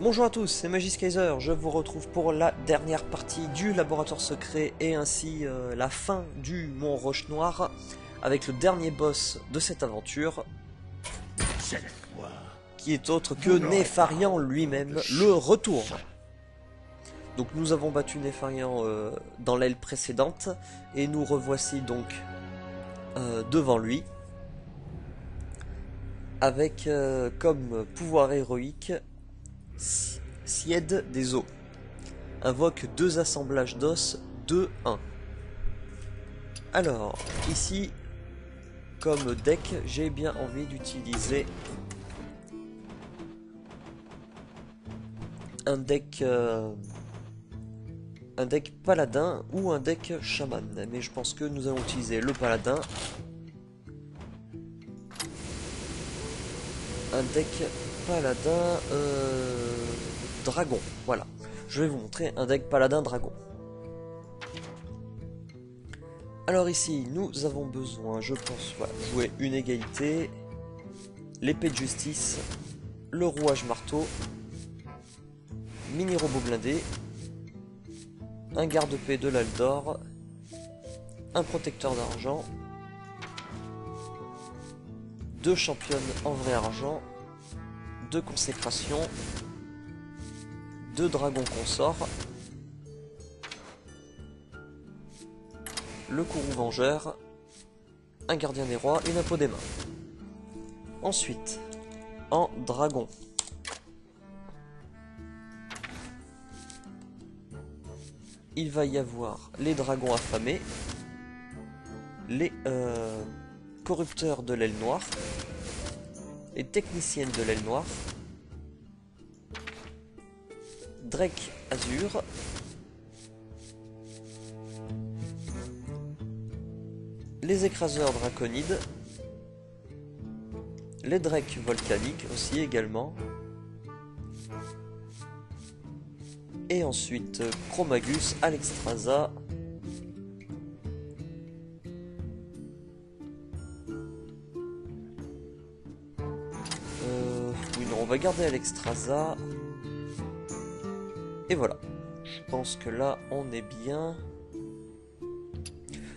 Bonjour à tous, c'est MagisKaiser, je vous retrouve pour la dernière partie du laboratoire secret et ainsi la fin du Mont Roche Noire avec le dernier boss de cette aventure qui est autre que Nefarian lui-même, le retour. Donc nous avons battu Nefarian dans l'aile précédente et nous revoici donc devant lui avec comme pouvoir héroïque Sied des eaux. Invoque 2 assemblages d'os, 2-1. Alors, ici, comme deck, j'ai bien envie d'utiliser un deck paladin ou un deck chaman. Mais je pense que nous allons utiliser le paladin. Un deck paladin dragon, voilà. Je vais vous montrer un deck paladin dragon. Alors ici, nous avons besoin, je pense, voilà, jouer une égalité, l'épée de justice, le rouage marteau, mini robot blindé, un garde-paix de l'Aldor, un protecteur d'argent, 2 championnes en vrai argent, 2 consécrations, 2 dragons consorts, le courroux vengeur, un gardien des rois, une impôt des mains. Ensuite, en dragon, il va y avoir les dragons affamés, les corrupteurs de l'aile noire, les techniciennes de l'aile noire, Drake Azur, les écraseurs draconides, les Drake volcaniques aussi également, et ensuite Chromagus, Alexstrasza, oui non, on va garder Alexstrasza. Et voilà, je pense que là on est bien.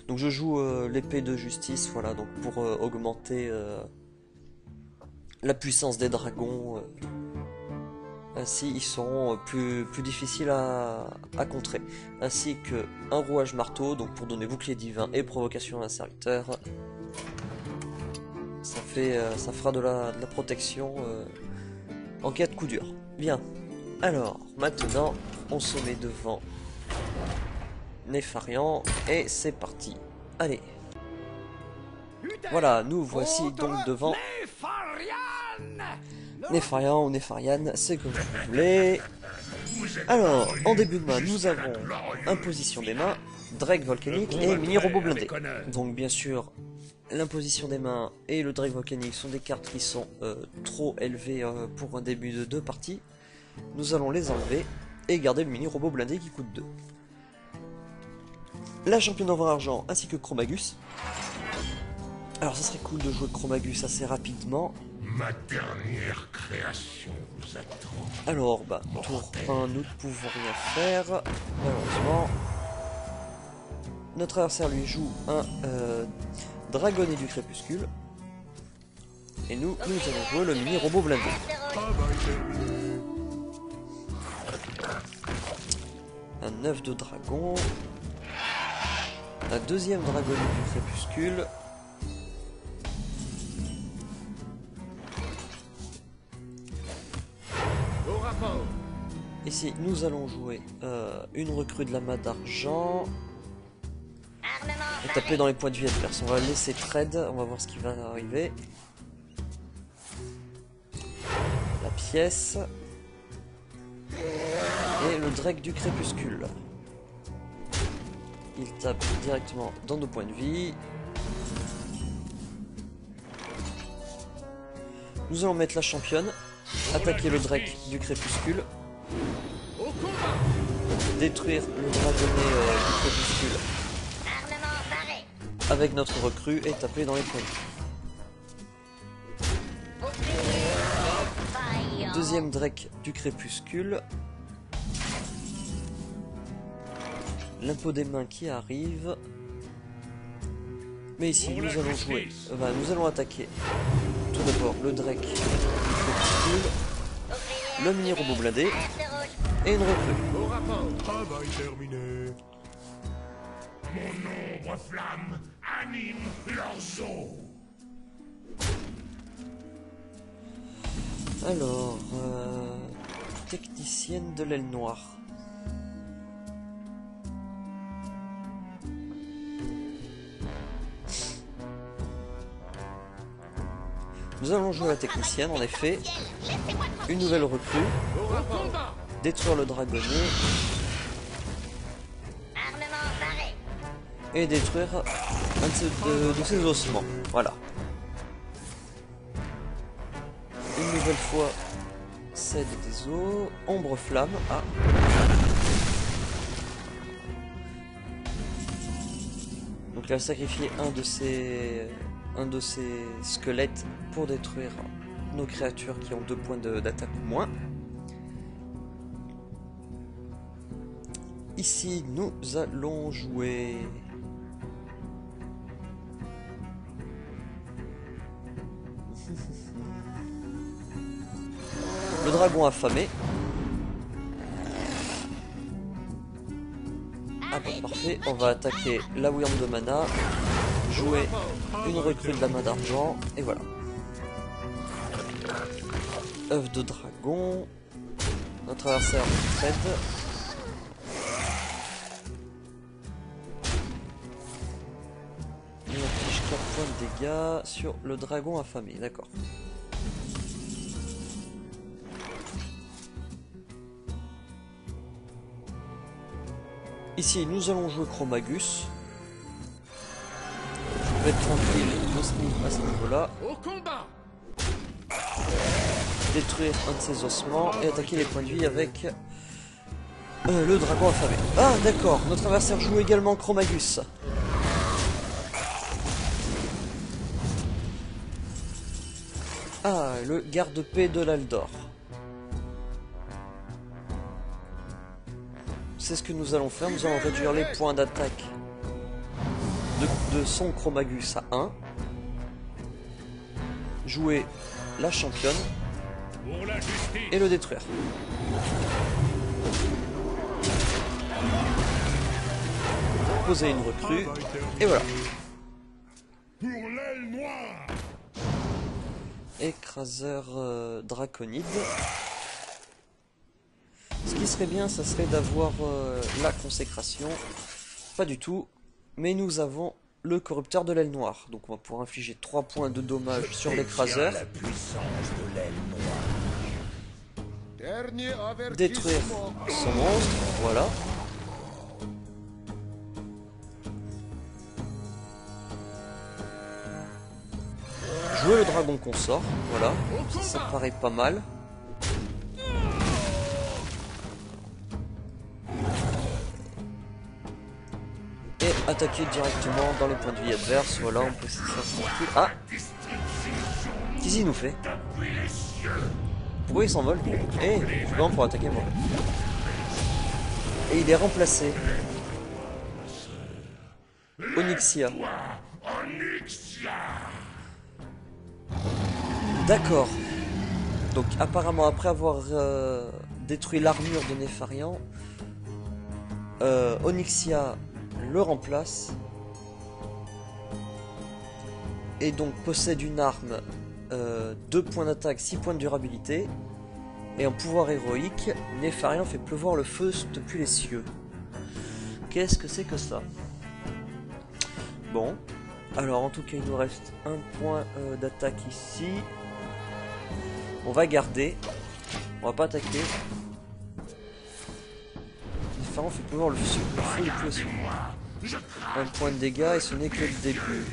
Donc je joue l'épée de justice, voilà, donc pour augmenter la puissance des dragons. Ainsi ils seront plus difficiles à contrer. Ainsi que un rouage marteau, donc pour donner bouclier divin et provocation à un serviteur. Ça fera de la protection en cas de coup dur. Bien. Alors, maintenant, on se met devant Nefarian et c'est parti. Allez. Voilà, nous voici donc devant Nefarian ou Nefarian, c'est comme vous voulez. Alors, en début de main, nous avons imposition des mains, Drake volcanique et mini robot blindé. Donc bien sûr, l'imposition des mains et le Drake volcanique sont des cartes qui sont trop élevées pour un début de 2 parties. Nous allons les enlever et garder le mini robot blindé qui coûte 2. La championne en vrai argent ainsi que Chromagus. Alors ça serait cool de jouer Chromagus assez rapidement. Ma dernière création vous attend. Alors bah tour 1 nous ne pouvons rien faire malheureusement. Notre adversaire lui joue un dragonnet du crépuscule. Et nous allons jouer le mini robot blindé. Un œuf de dragon, un deuxième dragonnet du crépuscule, ici nous allons jouer une recrue de lama d'argent et taper dans les points de vie adverses. On va laisser trade, on va voir ce qui va arriver. La pièce et le Drake du crépuscule. Il tape directement dans nos points de vie. Nous allons mettre la championne, attaquer le Drake du crépuscule, détruire le dragonnet du crépuscule avec notre recrue et taper dans les points de vie. Deuxième Drake du crépuscule. L'impôt des mains qui arrive. Mais ici, nous allons jouer. Nous allons attaquer tout d'abord le Drake du crépuscule, le mini robot blindé et une recrue. Travail terminé. Mon ombre flamme anime leurs os. Alors, technicienne de l'aile noire. Nous allons jouer la technicienne, en effet. Une nouvelle recrue. Détruire le dragonnier. Et détruire un de ses ossements. Voilà. Une nouvelle fois, cède des os. Ombre flamme. Ah. Donc elle a sacrifié un de ses squelettes pour détruire nos créatures qui ont 2 points d'attaque ou moins. Ici, nous allons jouer... le dragon affamé. Ah bon, parfait. On va attaquer la Wyrm de mana. Jouer une recrue de la main d'argent. Et voilà. œuf de dragon. Notre adversaire trade. Il affiche 4 points de dégâts sur le dragon affamé. D'accord. Ici, nous allons jouer Chromagus. Je vais être tranquille à ce niveau-là. Détruire un de ses ossements et attaquer les points de vie avec le dragon affamé. Ah, d'accord. Notre adversaire joue également Chromagus. Ah, le garde-paix de l'Aldor. C'est ce que nous allons faire. Nous allons réduire les points d'attaque de son Chromagus à 1. Jouer la championne et le détruire. Poser une recrue et voilà. Écraseur draconide. Ce qui serait bien, ça serait d'avoir la consécration. Pas du tout. Mais nous avons le corrupteur de l'aile noire. Donc on va pouvoir infliger 3 points de dommage sur l'écraseur. Détruire son monstre. Voilà. Jouer le dragon consort. Voilà. Ça paraît pas mal. Et attaquer directement dans les points de vie adverses. Voilà, on peut ça tranquille. Ah, qu'est-ce qu'il nous fait? Pourquoi il s'envole? Eh, bon, pour attaquer moi. Et il est remplacé. Onyxia. D'accord. Donc apparemment après avoir détruit l'armure de Nefarian, Onyxia le remplace et donc possède une arme, 2 points d'attaque, 6 points de durabilité et en pouvoir héroïque, Nefarian fait pleuvoir le feu depuis les cieux. Qu'est-ce que c'est que ça? Bon, alors en tout cas il nous reste un point d'attaque ici. On va garder, on va pas attaquer. Nefarian fait pleuvoir le feu depuis les cieux. Un point de dégâts et ce n'est que le début.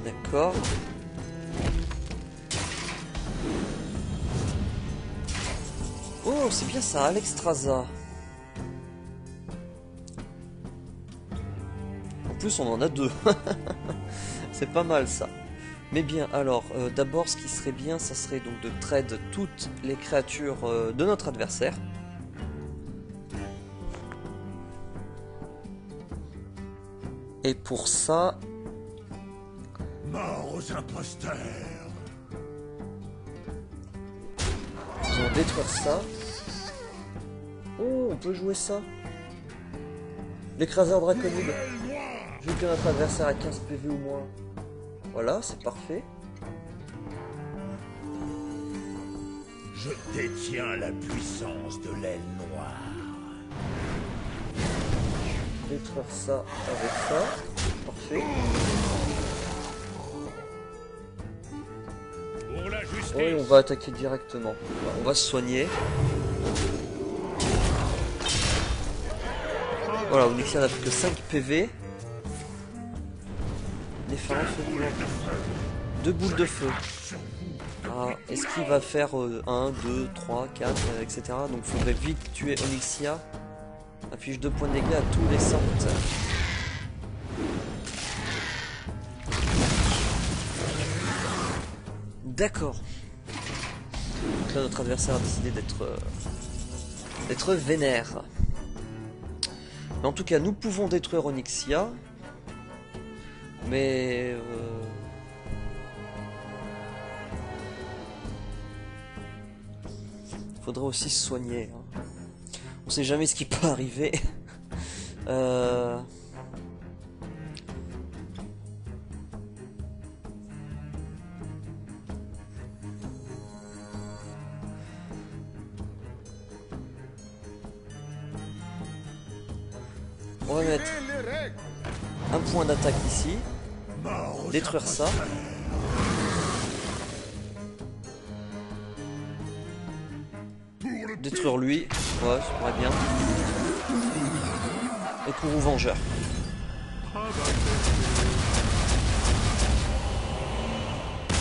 D'accord. Oh, c'est bien ça, Alexstrasza. En plus, on en a 2. C'est pas mal ça. Mais bien, alors, d'abord, ce qui serait bien, ça serait donc de trade toutes les créatures de notre adversaire. Et pour ça... Mort aux imposteurs. Nous allons détruire ça. Oh, on peut jouer ça. L'écraseur draconide. Vu que notre adversaire a 15 PV ou moins. Voilà, c'est parfait. Je détiens la puissance de l'aile noire. Détruire ça avec ça. Parfait. Pour la justice. Oui, on va attaquer directement. On va se soigner. Voilà, Onyxia n'a plus que 5 PV. Néfaron feu boulant. 2 boules de feu. Ah, est-ce qu'il va faire 1, 2, 3, 4, etc. Donc il faudrait vite tuer Onyxia. Affiche 2 points de dégâts à tous les sortes. D'accord. Donc là notre adversaire a décidé d'être vénère. Mais en tout cas nous pouvons détruire Onyxia. Mais faudrait aussi se soigner. Hein. On sait jamais ce qui peut arriver. On va mettre un point d'attaque ici. Détruire ça. Détruire lui. Ouais, ça pourrait bien. Et Kourou Vengeur.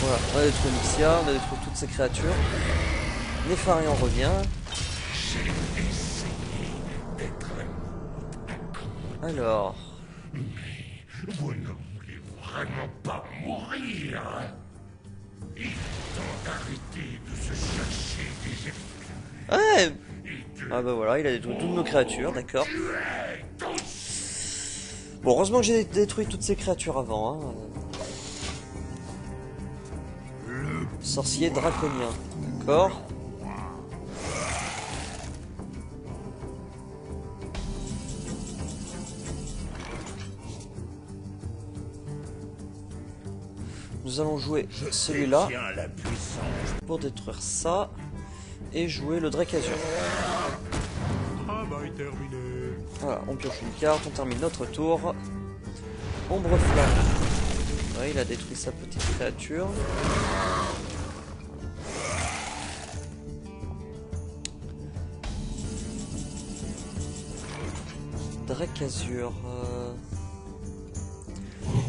Voilà, on a détruit Onyxia, on a détruit toutes ces créatures. Néfarian revient. Alors... Vous ne voulez vraiment pas mourir. Il est temps d'arrêter de se chercher des effets. Ouais. Ah bah voilà, il a détruit toutes nos créatures, d'accord. Bon, heureusement que j'ai détruit toutes ces créatures avant. Hein. Sorcier draconien, d'accord. Nous allons jouer celui-là pour détruire ça et jouer le Drake Azur. Voilà, on pioche une carte, on termine notre tour. Ombre Flamme. Ouais, il a détruit sa petite créature. Drake Azur.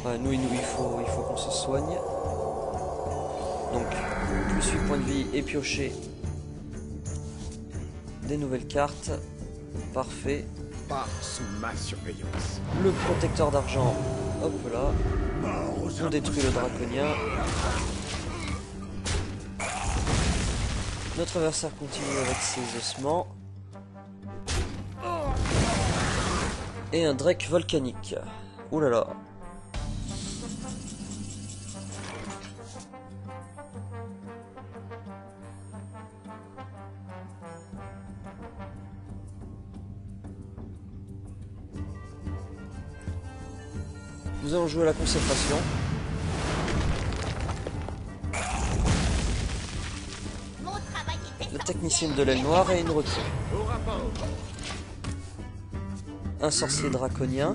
Ouais, nous, il faut qu'on se soigne. Donc, plus 8 points de vie et piocher des nouvelles cartes. Parfait. Pas sous ma surveillance. Le protecteur d'argent. Hop là. On détruit le draconien. Notre adversaire continue avec ses ossements. Et un Drake volcanique. Ouh là là. Nous allons jouer à la consécration. La technicienne de l'aile noire et une recrue. Un sorcier draconien.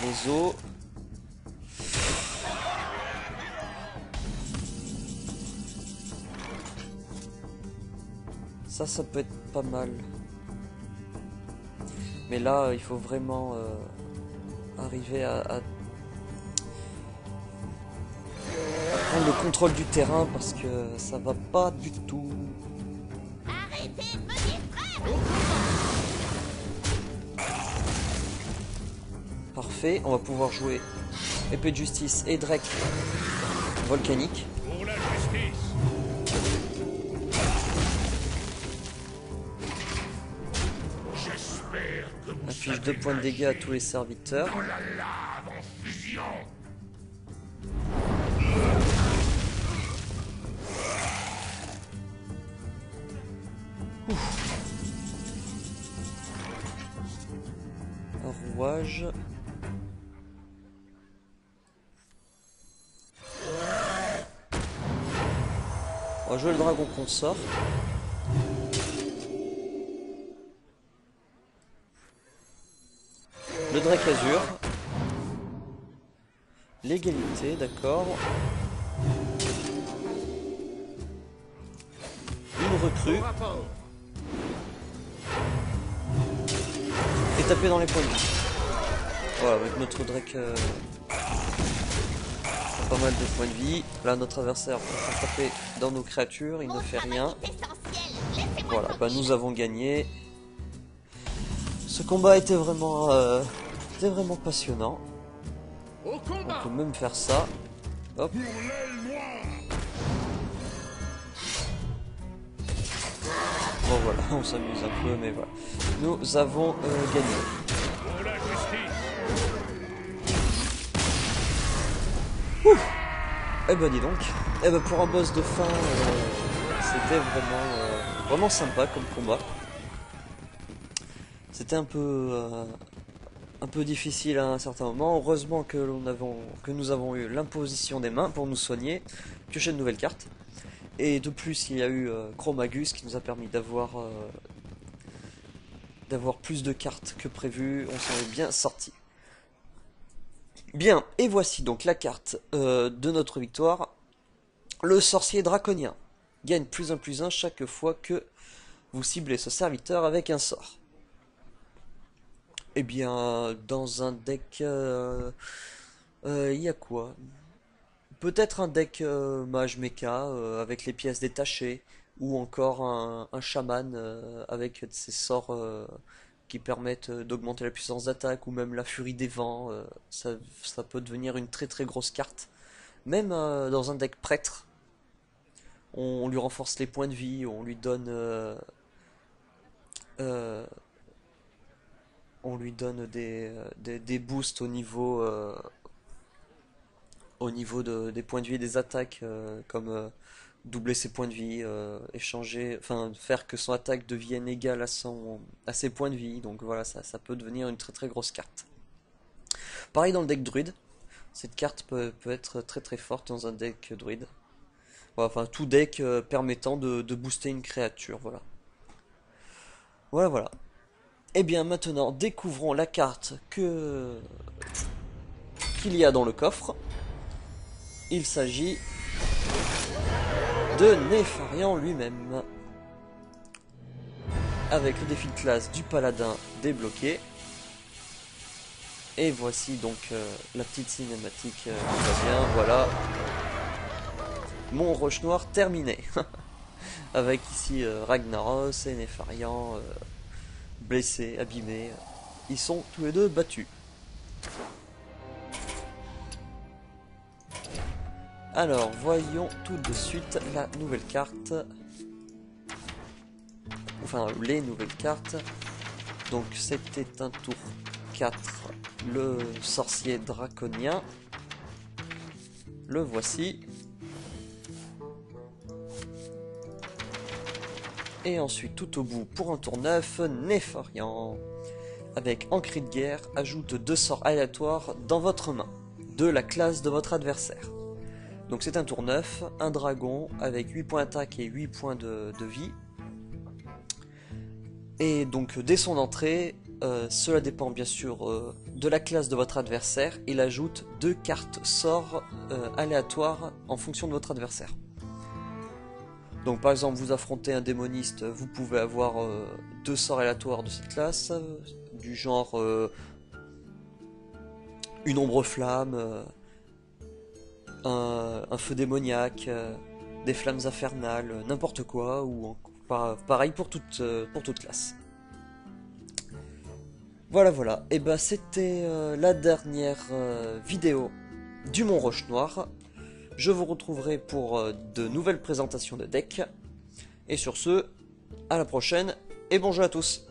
Les os. Ça peut être pas mal. Mais là, il faut vraiment arriver à prendre le contrôle du terrain parce que ça va pas du tout. Arrêtez de me distraire. Parfait, on va pouvoir jouer épée de justice et Drake volcanique. Pour la justice. J'espère que vous Affiche savez 2 points de dégâts à nager tous les serviteurs. dans la lave en fusion. Un rouage. On va jouer le dragon consort. Le Drake Azur. L'égalité, d'accord. Une recrue. Et taper dans les points de vie. Voilà, avec notre Drake pas mal de points de vie. Là, notre adversaire peut taper dans nos créatures, il ne fait rien. Voilà, bah, nous avons gagné. Ce combat était vraiment passionnant. On peut même faire ça. Hop. Bon voilà, on s'amuse un peu, mais voilà. Nous avons gagné. Pour la justice. Eh ben dis donc. Eh ben pour un boss de fin, c'était vraiment sympa comme combat. C'était un peu difficile à un certain moment. Heureusement que nous avons eu l'imposition des mains pour nous soigner, piocher de nouvelles cartes. Et de plus, il y a eu Chromagus qui nous a permis d'avoir plus de cartes que prévu. On s'en est bien sorti. Bien, et voici donc la carte de notre victoire. Le sorcier draconien gagne +1/+1 chaque fois que vous ciblez ce serviteur avec un sort. Eh bien, dans un deck, il y a quoi? Peut-être un deck mage mecha avec les pièces détachées, ou encore un chaman avec ses sorts qui permettent d'augmenter la puissance d'attaque, ou même la furie des vents. Ça peut devenir une très très grosse carte. Même dans un deck prêtre, on lui renforce les points de vie, on lui donne des boosts au niveau des points de vie et des attaques, comme doubler ses points de vie, faire que son attaque devienne égale à ses points de vie. Donc voilà, ça peut devenir une très très grosse carte. Pareil dans le deck druide, cette carte peut être très très forte dans un deck druide. Voilà, enfin tout deck permettant de booster une créature, voilà. Voilà. Et bien maintenant, découvrons la carte qu'il y a dans le coffre. Il s'agit de Nefarian lui-même. Avec le défi de classe du paladin débloqué. Et voici donc la petite cinématique qui va bien, voilà. Mon roche noir terminé. Avec ici Ragnaros et Nefarian blessés, abîmés. Ils sont tous les deux battus. Alors, voyons tout de suite la nouvelle carte. Enfin, les nouvelles cartes. Donc, c'était un tour 4. Le sorcier draconien. Le voici. Et ensuite, tout au bout, pour un tour 9, Nefarian. Avec Ancré de guerre, ajoute 2 sorts aléatoires dans votre main, de la classe de votre adversaire. Donc c'est un tour 9, un dragon avec 8 points d'attaque et 8 points de vie. Et donc dès son entrée, cela dépend bien sûr de la classe de votre adversaire. Il ajoute 2 cartes sorts aléatoires en fonction de votre adversaire. Donc par exemple vous affrontez un démoniste, vous pouvez avoir 2 sorts aléatoires de cette classe, du genre une ombre flamme, un feu démoniaque, des flammes infernales, n'importe quoi, ou pareil pour toute classe. Voilà, et ben c'était la dernière vidéo du Mont Roche-Noire. Je vous retrouverai pour de nouvelles présentations de decks. Et sur ce, à la prochaine et bon jeu à tous.